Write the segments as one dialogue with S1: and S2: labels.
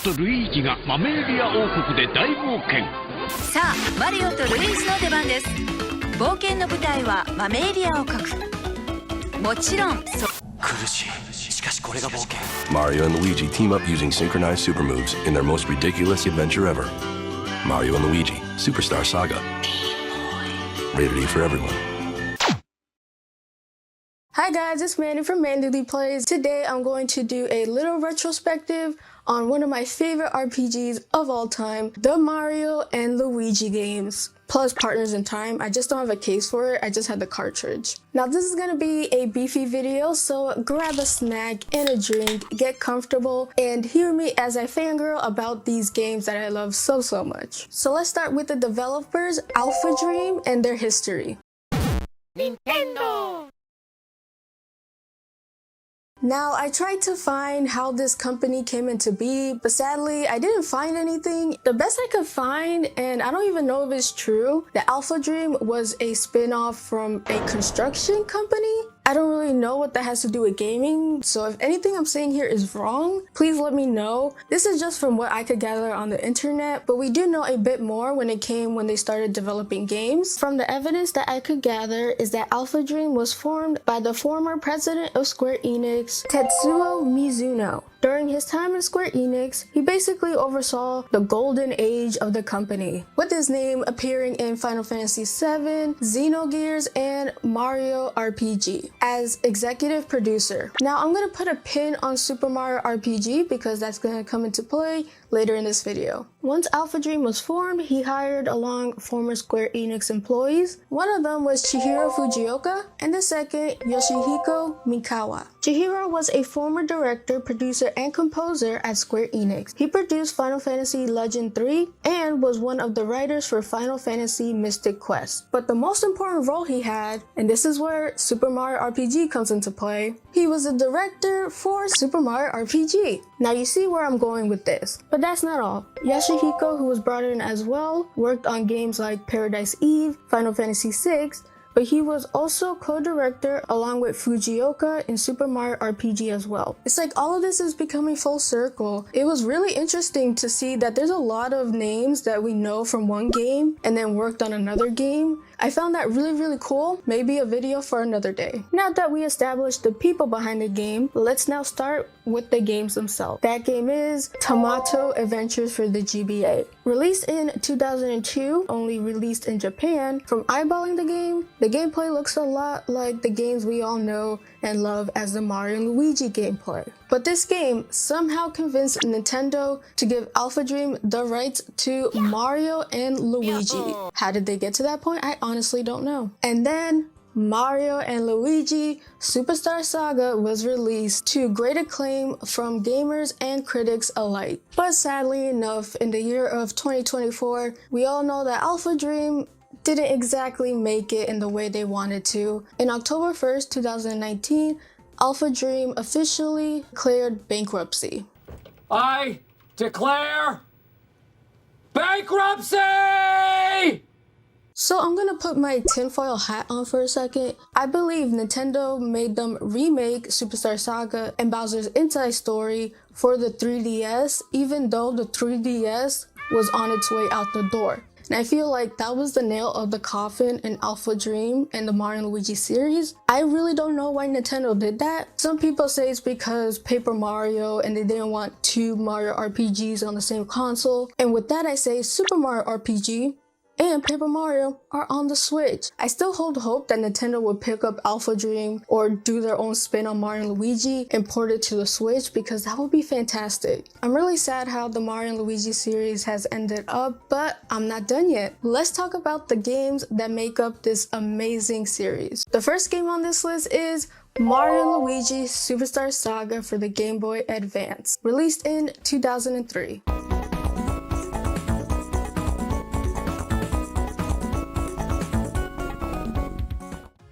S1: とルイージがマメーリア王国で大冒険。
S2: さあ、マリオとルイージの出番です。冒険の舞台はマメーリア王国。もちろん苦
S3: しい。しかしこれが冒険。
S4: Mario and Luigi team up using synchronized super moves in their most ridiculous adventure ever. Mario and Luigi, Superstar Saga. Rated E for everyone.
S5: Hi guys, it's Mandy from Mandyleeplays. Today I'm going to do a little retrospective on one of my favorite RPGs of all time, the Mario and Luigi games. Plus Partners in Time. I just don't have a case for it, I just had the cartridge. Now this is gonna be a beefy video, so grab a snack and a drink, get comfortable, and hear me as I fangirl about these games that I love so much. So let's start with the developers, Alphadream, and their history.
S6: Nintendo!
S5: Now, I tried to find how this company came into be, but sadly, I didn't find anything. The best I could find, and I don't even know if it's true, that Alphadream was a spin-off from a construction company. I don't really know what that has to do with gaming, so if anything I'm saying here is wrong, please let me know. This is just from what I could gather on the internet, but we do know a bit more when they started developing games. From the evidence that I could gather is that Alphadream was formed by the former president of Square Enix, Tetsuo Mizuno. During his time in Square Enix, he basically oversaw the golden age of the company, with his name appearing in Final Fantasy VII, Xenogears, and Mario RPG as executive producer. Now I'm gonna put a pin on Super Mario RPG because that's gonna come into play later in this video. Once Alphadream was formed, he hired along former Square Enix employees. One of them was Chihiro Fujioka, and the second, Yoshihiko Mikawa. Chihiro was a former director, producer, and composer at Square Enix. He produced Final Fantasy Legend 3 and was one of the writers for Final Fantasy Mystic Quest. But the most important role he had, and this is where Super Mario RPG comes into play, he was a director for Super Mario RPG. Now you see where I'm going with this. But that's not all. Yoshihiko, who was brought in as well, worked on games like Paradise Eve, Final Fantasy VI, but he was also co-director along with Fujioka in Super Mario RPG as well. It's like all of this is becoming full circle. It was really interesting to see that there's a lot of names that we know from one game and then worked on another game. I found that really cool. Maybe a video for another day. Now that we established the people behind the game, let's now start with the games themselves. That game is Tomato Adventures for the GBA. Released in 2002, only released in Japan. From eyeballing the gameplay looks a lot like the games we all know and love as the Mario and Luigi gameplay. But this game somehow convinced Nintendo to give Alphadream the rights to Mario and Luigi. How did they get to that point? I honestly don't know. And then Mario and Luigi Superstar Saga was released to great acclaim from gamers and critics alike. But sadly enough, in the year of 2024, we all know that Alphadream didn't exactly make it in the way they wanted to. In October 1st, 2019, Alphadream officially declared bankruptcy.
S6: I declare bankruptcy!
S5: So I'm gonna put my tinfoil hat on for a second. I believe Nintendo made them remake Superstar Saga and Bowser's Inside Story for the 3DS, even though the 3DS was on its way out the door. And I feel like that was the nail of the coffin in Alphadream and the Mario and Luigi series. I really don't know why Nintendo did that. Some people say it's because Paper Mario and they didn't want two Mario RPGs on the same console. And with that I say Super Mario RPG and Paper Mario are on the Switch. I still hold hope that Nintendo would pick up Alphadream or do their own spin on Mario and Luigi and port it to the Switch because that would be fantastic. I'm really sad how the Mario and Luigi series has ended up, but I'm not done yet. Let's talk about the games that make up this amazing series. The first game on this list is Mario and Luigi Superstar Saga for the Game Boy Advance, released in 2003.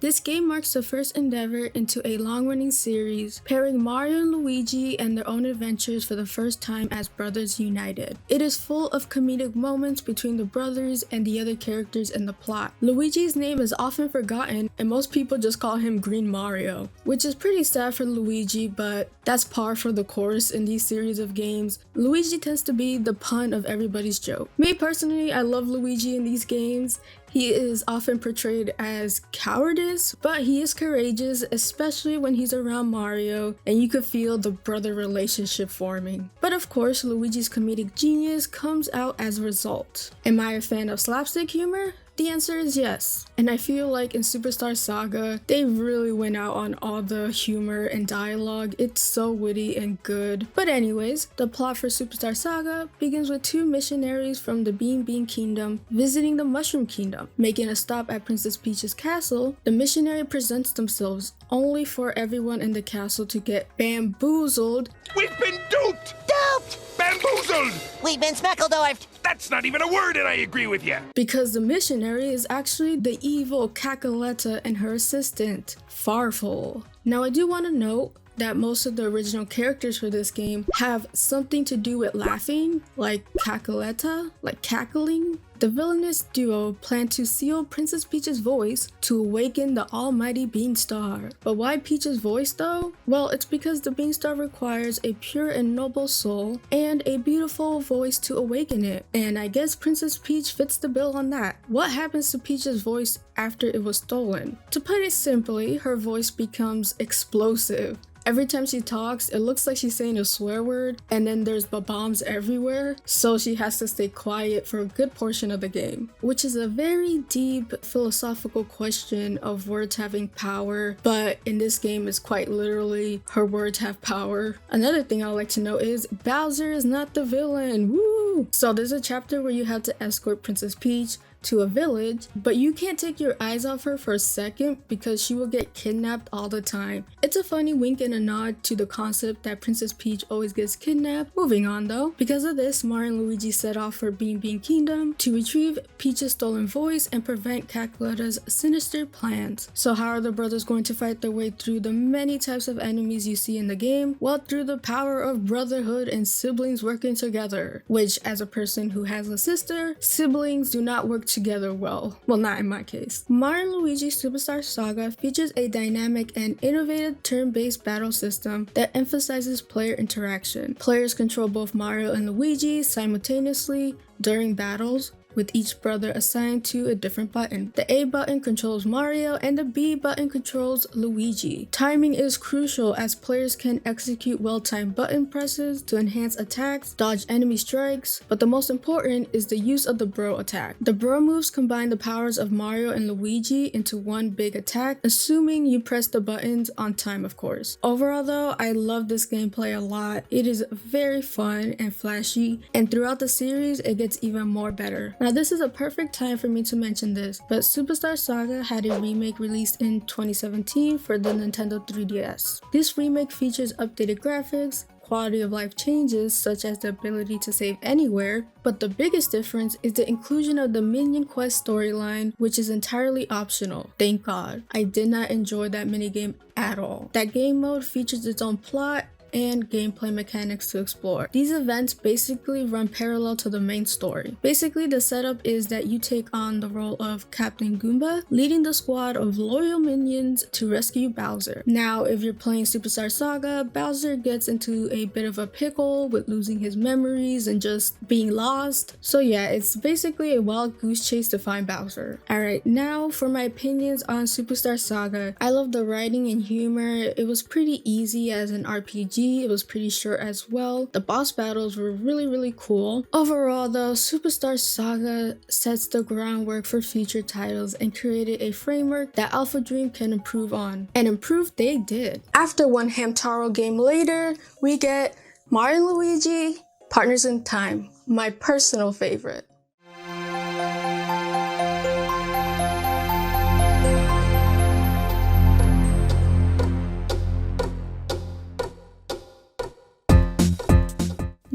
S5: This game marks the first endeavor into a long-running series, pairing Mario and Luigi and their own adventures for the first time as brothers united. It is full of comedic moments between the brothers and the other characters in the plot. Luigi's name is often forgotten and most people just call him Green Mario, which is pretty sad for Luigi, but that's par for the course in these series of games. Luigi tends to be the pun of everybody's joke. Me personally, I love Luigi in these games. He is often portrayed as cowardice, but he is courageous, especially when he's around Mario, and you could feel the brother relationship forming. But of course, Luigi's comedic genius comes out as a result. Am I a fan of slapstick humor? The answer is yes, and I feel like in Superstar Saga, they really went out on all the humor and dialogue. It's so witty and good. But anyways, the plot for Superstar Saga begins with two missionaries from the Bean Kingdom visiting the Mushroom Kingdom. Making a stop at Princess Peach's castle, the missionary presents themselves only for everyone in the castle to get bamboozled.
S7: We've been duped!
S8: Duped!
S7: Bamboozled!
S8: We've been smeckledorfed!
S7: That's not even a word and I agree with you.
S5: Because the missionary is actually the evil Cacaletta and her assistant, Farfel. Now I do want to note that most of the original characters for this game have something to do with laughing, like Cacaletta, like cackling. The villainous duo plan to seal Princess Peach's voice to awaken the almighty Beanstar. But why Peach's voice though? Well, it's because the Beanstar requires a pure and noble soul and a beautiful voice to awaken it. And I guess Princess Peach fits the bill on that. What happens to Peach's voice after it was stolen? To put it simply, her voice becomes explosive. Every time she talks, it looks like she's saying a swear word, and then there's bombs everywhere, so she has to stay quiet for a good portion of the game. Which is a very deep philosophical question of words having power, but in this game it's quite literally her words have power. Another thing I'd like to know is Bowser is not the villain, woo! So there's a chapter where you have to escort Princess Peach to a village, but you can't take your eyes off her for a second because she will get kidnapped all the time. It's a funny wink and a nod to the concept that Princess Peach always gets kidnapped. Moving on though, because of this, Mario and Luigi set off for Bean Kingdom to retrieve Peach's stolen voice and prevent Cacaletta's sinister plans. So how are the brothers going to fight their way through the many types of enemies you see in the game? Well, through the power of brotherhood and siblings working together, which as a person who has a sister, siblings do not work together well. Well, not in my case. Mario & Luigi Superstar Saga features a dynamic and innovative turn-based battle system that emphasizes player interaction. Players control both Mario and Luigi simultaneously during battles, with each brother assigned to a different button. The A button controls Mario and the B button controls Luigi. Timing is crucial as players can execute well-timed button presses to enhance attacks, dodge enemy strikes, but the most important is the use of the bro attack. The bro moves combine the powers of Mario and Luigi into one big attack, assuming you press the buttons on time, of course. Overall though, I love this gameplay a lot. It is very fun and flashy, and throughout the series it gets even more better. Now this is a perfect time for me to mention this, but Superstar Saga had a remake released in 2017 for the Nintendo 3DS. This remake features updated graphics, quality of life changes such as the ability to save anywhere, but the biggest difference is the inclusion of the Minion Quest storyline, which is entirely optional. Thank God. I did not enjoy that minigame at all. That game mode features its own plot and gameplay mechanics to explore. These events basically run parallel to the main story. Basically, the setup is that you take on the role of Captain Goomba, leading the squad of loyal minions to rescue Bowser. Now, if you're playing Superstar Saga, Bowser gets into a bit of a pickle with losing his memories and just being lost. So yeah, it's basically a wild goose chase to find Bowser. Alright, now for my opinions on Superstar Saga. I love the writing and humor. It was pretty easy as an RPG. It was pretty short as well. The boss battles were really cool. Overall though, Superstar Saga sets the groundwork for future titles and created a framework that Alphadream can improve on. And improve they did. After one Hamtaro game later, we get Mario and Luigi Partners in Time, my personal favorite.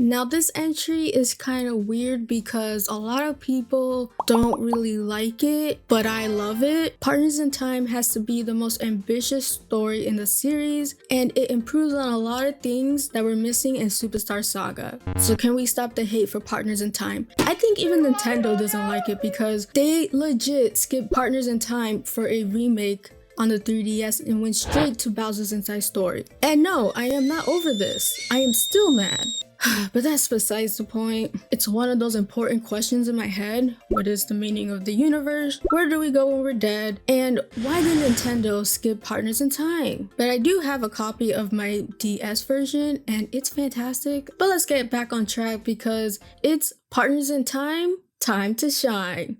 S5: Now this entry is kind of weird because a lot of people don't really like it, but I love it. Partners in Time has to be the most ambitious story in the series, and it improves on a lot of things that were missing in Superstar Saga. So can we stop the hate for Partners in Time? I think even Nintendo doesn't like it because they legit skipped Partners in Time for a remake on the 3DS and went straight to Bowser's Inside Story. And no, I am not over this. I am still mad. But that's besides the point. It's one of those important questions in my head. What is the meaning of the universe? Where do we go when we're dead? And why did Nintendo skip Partners in Time? But I do have a copy of my DS version and it's fantastic. But let's get back on track because it's Partners in Time, time to shine.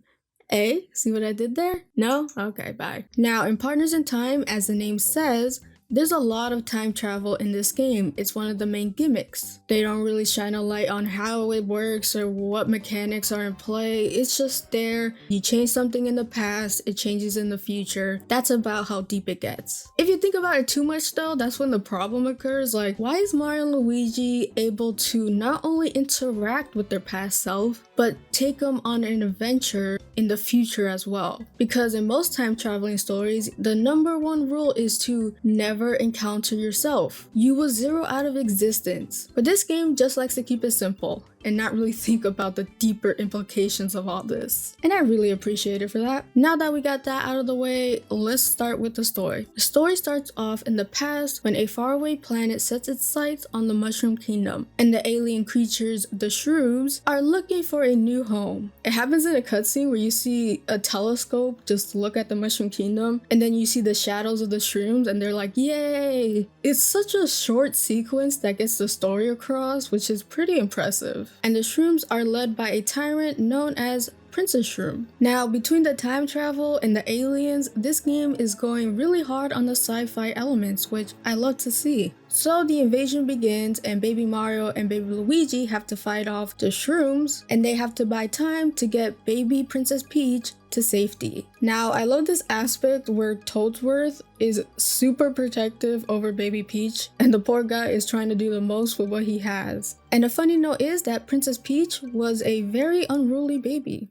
S5: Eh? See what I did there? No? Okay, bye. Now, in Partners in Time, as the name says, there's a lot of time travel in this game. It's one of the main gimmicks. They don't really shine a light on how it works or what mechanics are in play. It's just there. You change something in the past, it changes in the future. That's about how deep it gets. If you think about it too much though, that's when the problem occurs. Like, why is Mario and Luigi able to not only interact with their past self, but take them on an adventure in the future as well? Because in most time traveling stories, the number one rule is to never encounter yourself. You will zero out of existence. But this game just likes to keep it simple and not really think about the deeper implications of all this. And I really appreciate it for that. Now that we got that out of the way, let's start with the story. The story starts off in the past when a faraway planet sets its sights on the Mushroom Kingdom, and the alien creatures, the Shrooms, are looking for a new home. It happens in a cutscene where you see a telescope just look at the Mushroom Kingdom, and then you see the shadows of the Shrooms, and they're like, yay! It's such a short sequence that gets the story across, which is pretty impressive. And the Shrooms are led by a tyrant known as Princess Shroom. Now, between the time travel and the aliens, this game is going really hard on the sci-fi elements, which I love to see. So the invasion begins and Baby Mario and Baby Luigi have to fight off the Shrooms, and they have to buy time to get baby Princess Peach to safety. Now, I love this aspect where Toadsworth is super protective over baby Peach, and the poor guy is trying to do the most with what he has. And a funny note is that Princess Peach was a very unruly baby.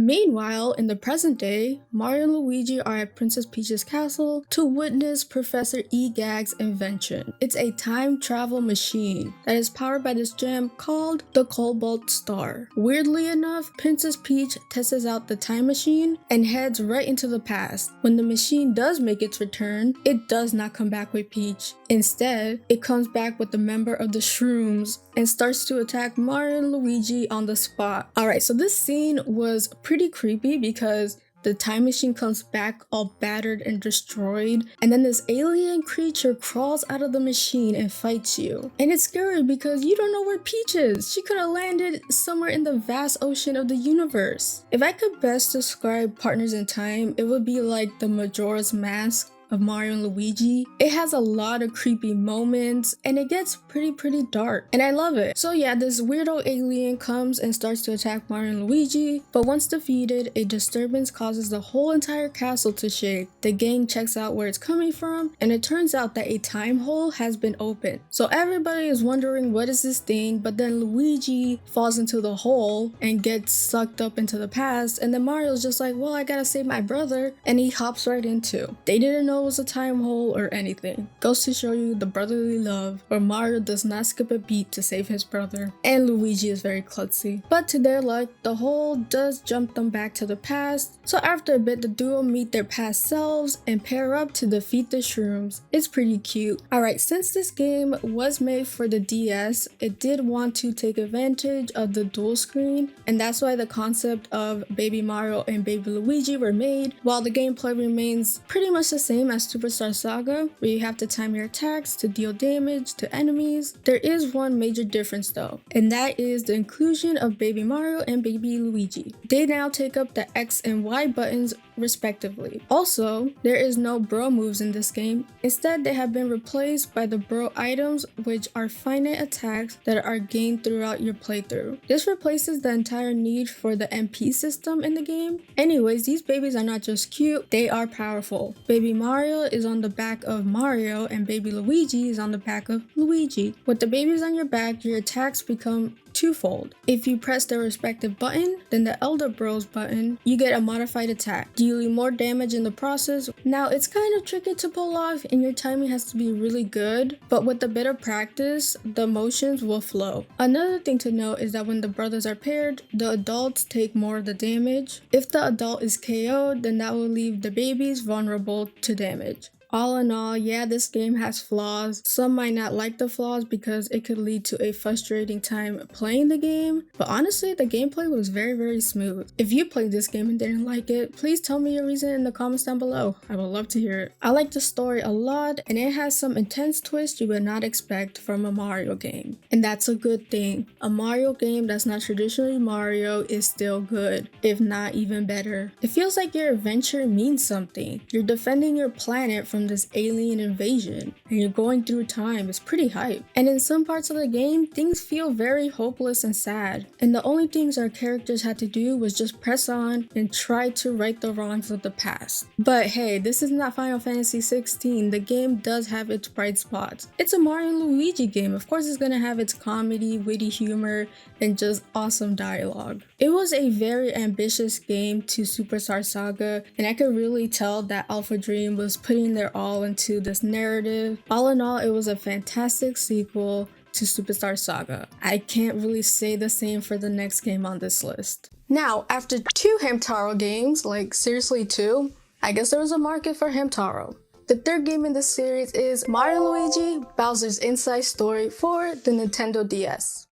S5: Meanwhile, in the present day, Mario and Luigi are at Princess Peach's castle to witness Professor E-Gag's invention. It's a time travel machine that is powered by this gem called the Cobalt Star. Weirdly enough, Princess Peach tests out the time machine and heads right into the past. When the machine does make its return, it does not come back with Peach. Instead, it comes back with a member of the Shrooms and starts to attack Mario and Luigi on the spot. Alright, so this scene was pretty creepy because the time machine comes back all battered and destroyed, and then this alien creature crawls out of the machine and fights you. And it's scary because you don't know where Peach is. She could have landed somewhere in the vast ocean of the universe. If I could best describe Partners in Time, it would be like the Majora's Mask of Mario and Luigi. It has a lot of creepy moments and it gets pretty dark, and I love it. So yeah, this weirdo alien comes and starts to attack Mario and Luigi, but once defeated, a disturbance causes the whole entire castle to shake. The gang checks out where it's coming from, and it turns out that a time hole has been opened. So everybody is wondering what is this thing, but then Luigi falls into the hole and gets sucked up into the past, and then Mario's just like, well, I gotta save my brother, and he hops right into. They didn't know it was a time hole or anything. Goes to show you the brotherly love, where Mario does not skip a beat to save his brother, and Luigi is very klutzy. But to their luck, the hole does jump them back to the past, so after a bit the duo meet their past selves and pair up to defeat the Shrooms. It's pretty cute. Alright, since this game was made for the DS, it did want to take advantage of the dual screen, and that's why the concept of Baby Mario and Baby Luigi were made, while the gameplay remains pretty much the same as Superstar Saga, where you have to time your attacks to deal damage to enemies. There is one major difference though, and that is the inclusion of Baby Mario and Baby Luigi. They now take up the X and Y buttons respectively. Also, there is no bro moves in this game. Instead, they have been replaced by the bro items, which are finite attacks that are gained throughout your playthrough. This replaces the entire need for the MP system in the game. Anyways, these babies are not just cute, they are powerful. Baby Mario is on the back of Mario and baby Luigi is on the back of Luigi. With the babies on your back, your attacks become twofold. If you press their respective button, then the Elder Bros button, you get a modified attack, dealing more damage in the process. Now, it's kind of tricky to pull off and your timing has to be really good, but with a bit of practice, the motions will flow. Another thing to note is that when the brothers are paired, the adults take more of the damage. If the adult is KO'd, then that will leave the babies vulnerable to damage. All in all, yeah, this game has flaws. Some might not like the flaws because it could lead to a frustrating time playing the game, but honestly, the gameplay was very smooth. If you played this game and didn't like it, please tell me your reason in the comments down below. I would love to hear it. I like the story a lot, and it has some intense twists you would not expect from a Mario game. And that's a good thing. A Mario game that's not traditionally Mario is still good, if not even better. It feels like your adventure means something. You're defending your planet from this alien invasion and you're going through time. It's pretty hype. And in some parts of the game, things feel very hopeless and sad, and the only things our characters had to do was just press on and try to right the wrongs of the past. But hey, this is not Final Fantasy 16. The game does have its bright spots. It's a Mario and Luigi game. Of course it's gonna have its comedy, witty humor, and just awesome dialogue. It was a very ambitious game to Superstar Saga, and I could really tell that Alphadream was putting their all into this narrative. All in all, it was a fantastic sequel to Superstar Saga. I can't really say the same for the next game on this list. Now, after 2 Hamtaro games, like seriously 2, I guess there was a market for Hamtaro. The third game in this series is Mario and Luigi Bowser's Inside Story for the Nintendo DS.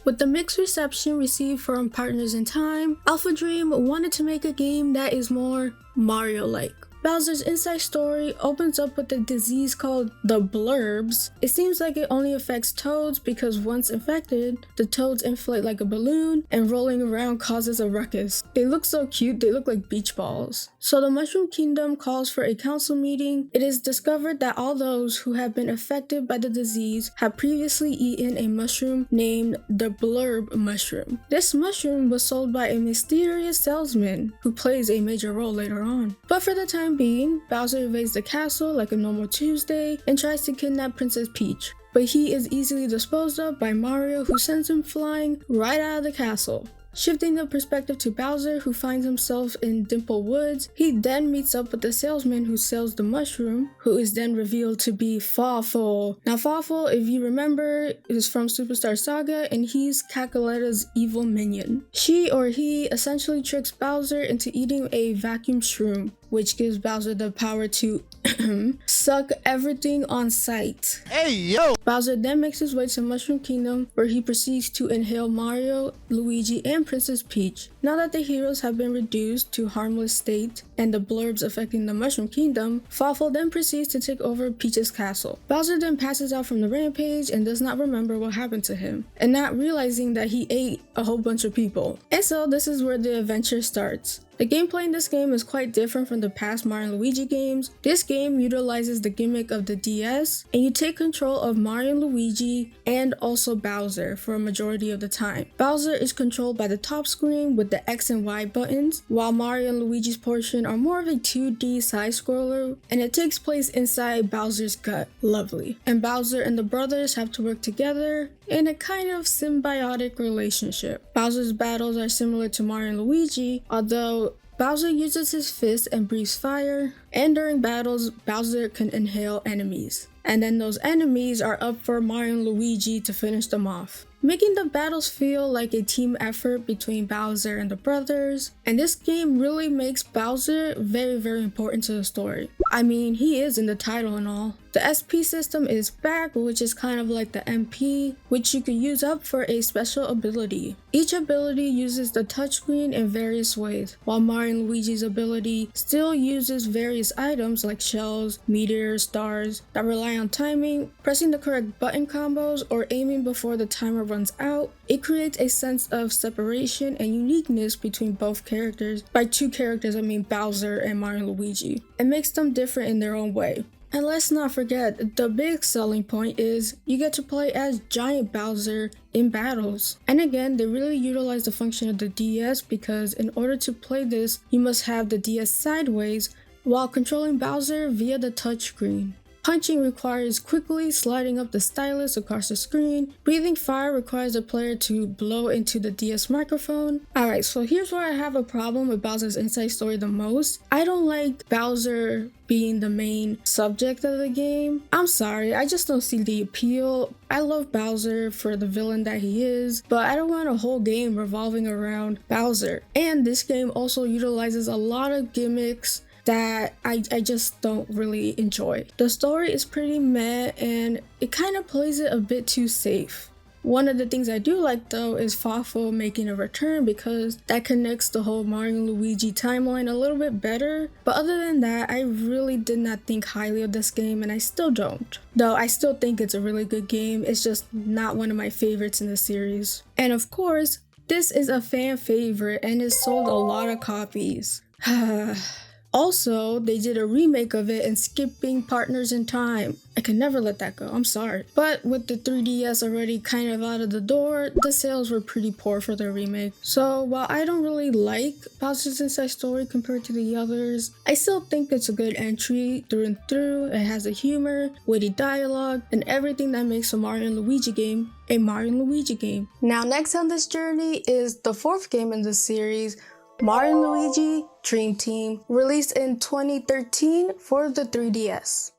S5: With the mixed reception received from partners in time, Alphadream wanted to make a game that is more Mario-like. Bowser's Inside Story opens up with a disease called the blurbs. It seems like it only affects toads because once infected, the toads inflate like a balloon and rolling around causes a ruckus. They look so cute, they look like beach balls. So the Mushroom Kingdom calls for a council meeting. It is discovered that all those who have been affected by the disease have previously eaten a mushroom named the blurb mushroom. This mushroom was sold by a mysterious salesman who plays a major role later on. But for the time being, Bowser invades the castle like a normal Tuesday and tries to kidnap Princess Peach, but he is easily disposed of by Mario, who sends him flying right out of the castle. Shifting the perspective to Bowser, who finds himself in Dimple Woods, he then meets up with the salesman who sells the mushroom, who is then revealed to be Fawful. Now Fawful, if you remember, is from Superstar Saga and he's Cacoletta's evil minion. She or he essentially tricks Bowser into eating a vacuum shroom, which gives Bowser the power to suck everything on sight.
S8: Hey yo!
S5: Bowser then makes his way to Mushroom Kingdom, where he proceeds to inhale Mario, Luigi, and Princess Peach. Now that the heroes have been reduced to harmless state and the blurbs affecting the Mushroom Kingdom, Fawful then proceeds to take over Peach's castle. Bowser then passes out from the rampage and does not remember what happened to him, and not realizing that he ate a whole bunch of people. And so this is where the adventure starts. The gameplay in this game is quite different from the past Mario and Luigi games. This game utilizes the gimmick of the DS, and you take control of Mario and Luigi and also Bowser for a majority of the time. Bowser is controlled by the top screen with the X and Y buttons, while Mario and Luigi's portion are more of a 2D side-scroller, and it takes place inside Bowser's gut. Lovely. And Bowser and the brothers have to work together in a kind of symbiotic relationship. Bowser's battles are similar to Mario and Luigi, although Bowser uses his fist and breathes fire, and during battles, Bowser can inhale enemies. and then those enemies are up for Mario and Luigi to finish them off, making the battles feel like a team effort between Bowser and the brothers. And this game really makes Bowser very important to the story. I mean, he is in the title and all. The SP system is back, which is kind of like the MP, which you could use up for a special ability. Each ability uses the touchscreen in various ways, while Mario and Luigi's ability still uses various items like shells, meteors, stars that rely on timing, pressing the correct button combos, or aiming before the timer runs out. It creates a sense of separation and uniqueness between both characters. By two characters, I mean Bowser and Mario and Luigi. It makes them different in their own way. And let's not forget, the big selling point is you get to play as Giant Bowser in battles. And again, they really utilize the function of the DS because in order to play this, you must have the DS sideways while controlling Bowser via the touchscreen. Punching requires quickly sliding up the stylus across the screen. Breathing fire requires the player to blow into the DS microphone. Alright, so here's where I have a problem with Bowser's inside story the most. I don't like Bowser being the main subject of the game. I'm sorry, I just don't see the appeal. I love Bowser for the villain that he is, but I don't want a whole game revolving around Bowser. And this game also utilizes a lot of gimmicks that I just don't really enjoy. The story is pretty meh and it kind of plays it a bit too safe. One of the things I do like though is Fawful making a return because that connects the whole Mario and Luigi timeline a little bit better. But other than that, I really did not think highly of this game and I still don't. Though I still think it's a really good game, it's just not one of my favorites in the series. And of course, this is a fan favorite and it sold a lot of copies. Also, they did a remake of it and skipping Partners in Time. I can never let that go, I'm sorry. But with the 3DS already kind of out of the door, the sales were pretty poor for the remake. So while I don't really like Bowser's Inside Story compared to the others, I still think it's a good entry through and through. It has a humor, witty dialogue, and everything that makes a Mario and Luigi game a Mario and Luigi game. Now next on this journey is the fourth game in the series, Mario and Luigi Dream Team, released in 2013 for the 3DS.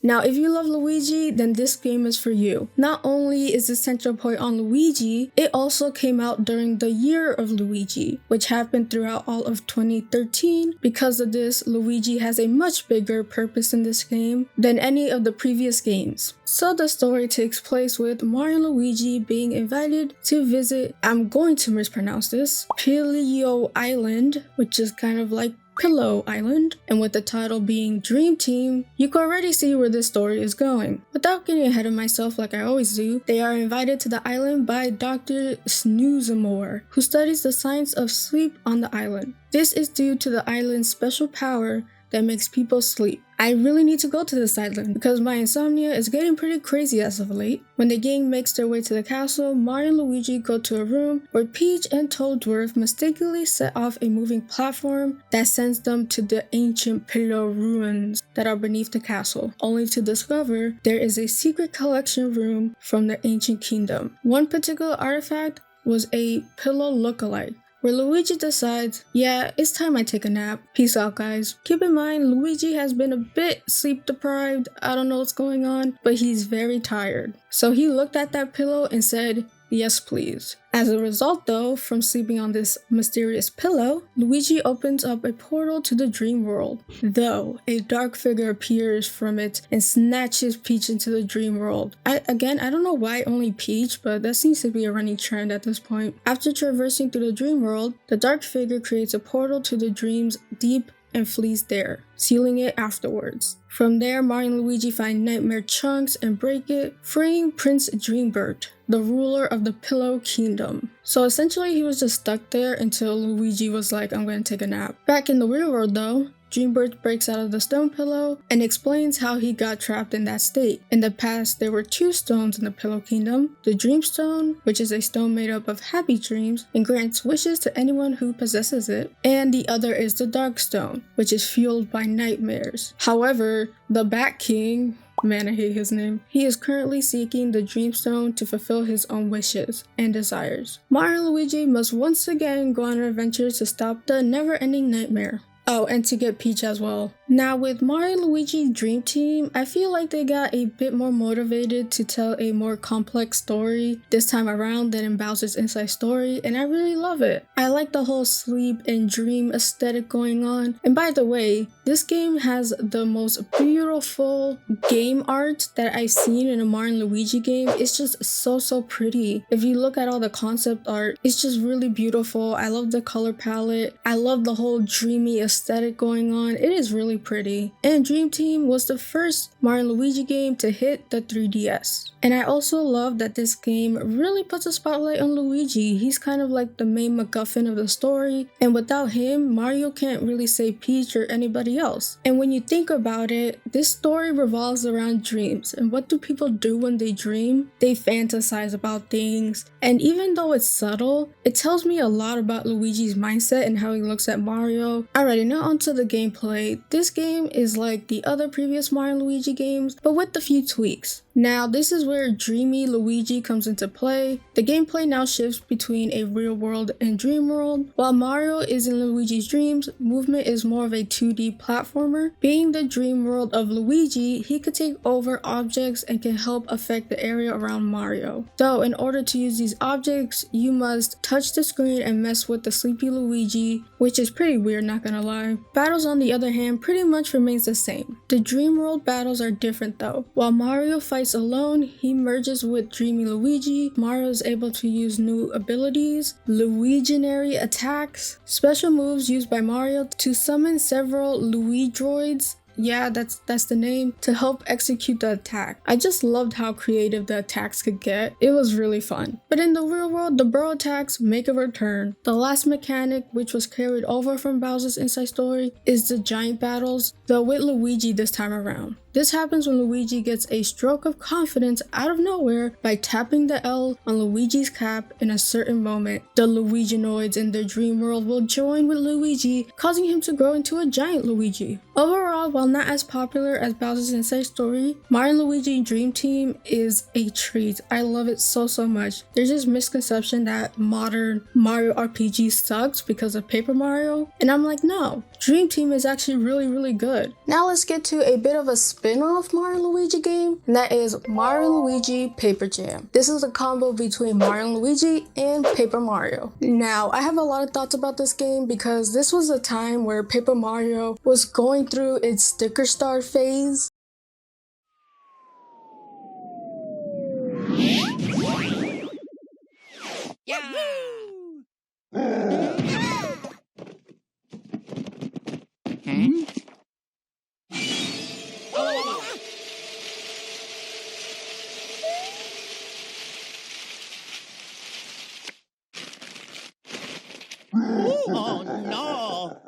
S5: Now, if you love Luigi, then this game is for you. Not only is the central point on Luigi, it also came out during the year of Luigi, which happened throughout all of 2013. Because of this, Luigi has a much bigger purpose in this game than any of the previous games. So the story takes place with Mario and Luigi being invited to visit, I'm going to mispronounce this, Pilio Island, which is kind of like Pillow Island, and with the title being Dream Team, you can already see where this story is going. Without getting ahead of myself like I always do, they are invited to the island by Dr. Snoozemore, who studies the science of sleep on the island. This is due to the island's special power that makes people sleep. I really need to go to this island because my insomnia is getting pretty crazy as of late. When the gang makes their way to the castle, Mario and Luigi go to a room where Peach and Toadsworth mistakenly set off a moving platform that sends them to the ancient pillow ruins that are beneath the castle, only to discover there is a secret collection room from the ancient kingdom. One particular artifact was a pillow lookalike, where Luigi decides, yeah, it's time I take a nap. Peace out, guys. Keep in mind, Luigi has been a bit sleep deprived. I don't know what's going on, but he's very tired. So he looked at that pillow and said, yes, please. As a result, though, from sleeping on this mysterious pillow, Luigi opens up a portal to the dream world. Though, a dark figure appears from it and snatches Peach into the dream world. I don't know why only Peach, but that seems to be a running trend at this point. After traversing through the dream world, the dark figure creates a portal to the dream's deep and flees there, sealing it afterwards. From there, Mario and Luigi find Nightmare Chunks and break it, freeing Prince Dreambird, the ruler of the Pillow Kingdom. So essentially, he was just stuck there until Luigi was like, I'm gonna take a nap. Back in the real world though, Dreambird breaks out of the stone pillow and explains how he got trapped in that state. In the past, there were 2 stones in the Pillow Kingdom: the Dream Stone, which is a stone made up of happy dreams and grants wishes to anyone who possesses it, and the other is the Dark Stone, which is fueled by nightmares. However, the Bat King, man, I hate his name, he is currently seeking the Dreamstone to fulfill his own wishes and desires. Mario and Luigi must once again go on an adventure to stop the never-ending nightmare. Oh, and to get Peach as well. Now with Mario and Luigi Dream Team, I feel like they got a bit more motivated to tell a more complex story this time around than in Bowser's Inside Story, and I really love it. I like the whole sleep and dream aesthetic going on. And by the way, this game has the most beautiful game art that I've seen in a Mario and Luigi game. It's just so pretty. If you look at all the concept art, it's just really beautiful. I love the color palette. I love the whole dreamy aesthetic going on. It is really pretty. And Dream Team was the first Mario and Luigi game to hit the 3DS. And I also love that this game really puts a spotlight on Luigi. He's kind of like the main MacGuffin of the story, and without him, Mario can't really save Peach or anybody else. And when you think about it, this story revolves around dreams. And what do people do when they dream? They fantasize about things. And even though it's subtle, it tells me a lot about Luigi's mindset and how he looks at Mario. Alrighty, now onto the gameplay. This game is like the other previous Mario and Luigi games, but with a few tweaks. Now, this is where dreamy Luigi comes into play. The gameplay now shifts between a real world and dream world. While Mario is in Luigi's dreams, movement is more of a 2D platformer. Being the dream world of Luigi, he could take over objects and can help affect the area around Mario. So, in order to use these objects, you must touch the screen and mess with the sleepy Luigi, which is pretty weird, not gonna lie. Battles, on the other hand, pretty much remains the same. The dream world battles are different though. While Mario fights alone, he merges with dreamy Luigi. Mario is able to use new abilities, Luiginary attacks, special moves used by Mario to summon several Luidroids. Yeah, that's the name, to help execute the attack. I just loved how creative the attacks could get. It was really fun. But in the real world, the burrow attacks make a return. The last mechanic, which was carried over from Bowser's Inside Story, is the giant battles, though with Luigi this time around. This happens when Luigi gets a stroke of confidence out of nowhere by tapping the L on Luigi's cap in a certain moment. The Luiginoids in the dream world will join with Luigi, causing him to grow into a giant Luigi. Overall, while not as popular as Bowser's Inside Story, Mario and Luigi Dream Team is a treat. I love it so much. There's this misconception that modern Mario RPG sucks because of Paper Mario, and I'm like, no, Dream Team is actually really good. Now let's get to a bit of a spin-off Mario and Luigi game, and that is Mario and Luigi Paper Jam. This is a combo between Mario and Luigi and Paper Mario. Now, I have a lot of thoughts about this game because this was a time where Paper Mario was going through its sticker star phase.
S1: Oh no!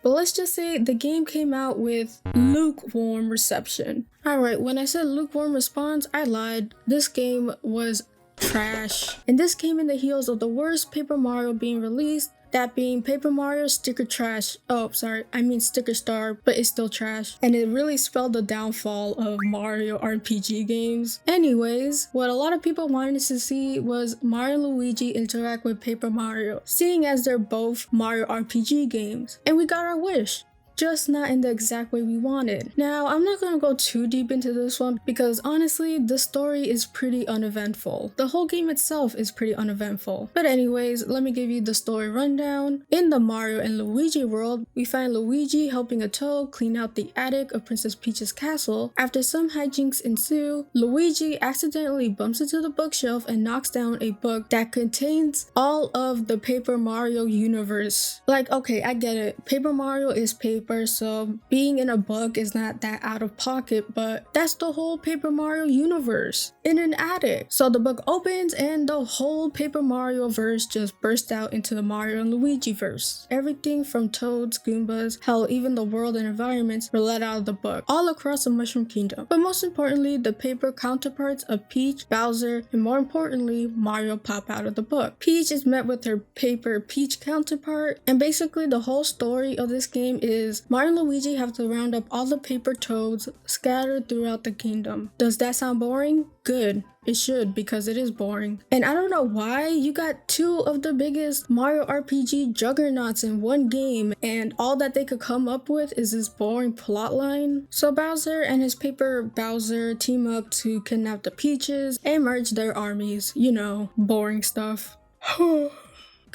S5: But let's just say the game came out with lukewarm reception. Alright, when I said lukewarm response, I lied. This game was trash. And this came in the heels of the worst Paper Mario being released, that being Paper Mario Sticker Trash. Oh, sorry, I mean Sticker Star, but it's still trash. And it really spelled the downfall of Mario RPG games. Anyways, what a lot of people wanted to see was Mario and Luigi interact with Paper Mario, seeing as they're both Mario RPG games. And we got our wish. just not in the exact way we wanted. Now, I'm not gonna go too deep into this one because honestly, the story is pretty uneventful. The whole game itself is pretty uneventful. But anyways, let me give you the story rundown. In the Mario and Luigi world, we find Luigi helping a toad clean out the attic of Princess Peach's castle. After some hijinks ensue, Luigi accidentally bumps into the bookshelf and knocks down a book that contains all of the Paper Mario universe. Like, okay, I get it. Paper Mario is paper, so being in a book is not that out of pocket, but that's the whole Paper Mario universe in an attic. So the book opens and the whole Paper Mario verse just bursts out into the Mario and Luigi verse. Everything from Toads, Goombas, hell, even the world and environments were let out of the book, all across the Mushroom Kingdom. But most importantly, the paper counterparts of Peach, Bowser, and more importantly, Mario pop out of the book. Peach is met with her paper Peach counterpart, and basically the whole story of this game is Mario and Luigi have to round up all the paper toads scattered throughout the kingdom. Does that sound boring? Good. It should, because it is boring. And I don't know why you got two of the biggest Mario RPG juggernauts in one game and all that they could come up with is this boring plotline. So Bowser and his paper Bowser team up to kidnap the Peaches and merge their armies. You know, boring stuff.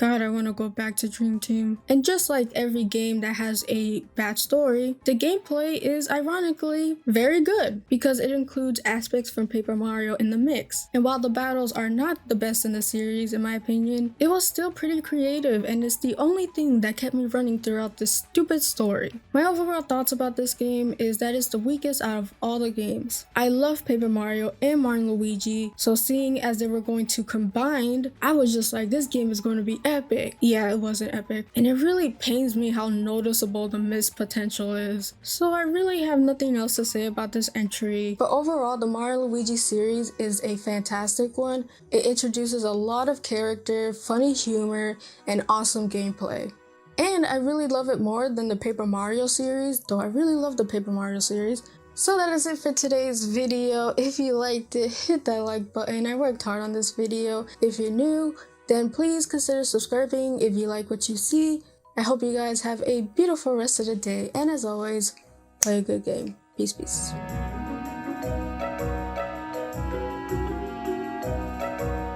S5: God, I want to go back to Dream Team. And just like every game that has a bad story, the gameplay is ironically very good because it includes aspects from Paper Mario in the mix. And while the battles are not the best in the series, in my opinion, it was still pretty creative and it's the only thing that kept me running throughout this stupid story. My overall thoughts about this game is that it's the weakest out of all the games. I love Paper Mario and Mario and Luigi, so seeing as they were going to combine, I was just like, this game is going to be epic. Yeah, it wasn't epic. And it really pains me how noticeable the missed potential is. So I really have nothing else to say about this entry. But overall, the Mario and Luigi series is a fantastic one. It introduces a lot of character, funny humor, and awesome gameplay. And I really love it more than the Paper Mario series, though I really love the Paper Mario series. So that is it for today's video. If you liked it, hit that like button. I worked hard on this video. If you're new, then please consider subscribing if you like what you see. I hope you guys have a beautiful rest of the day, and as always, play a good game. Peace, peace.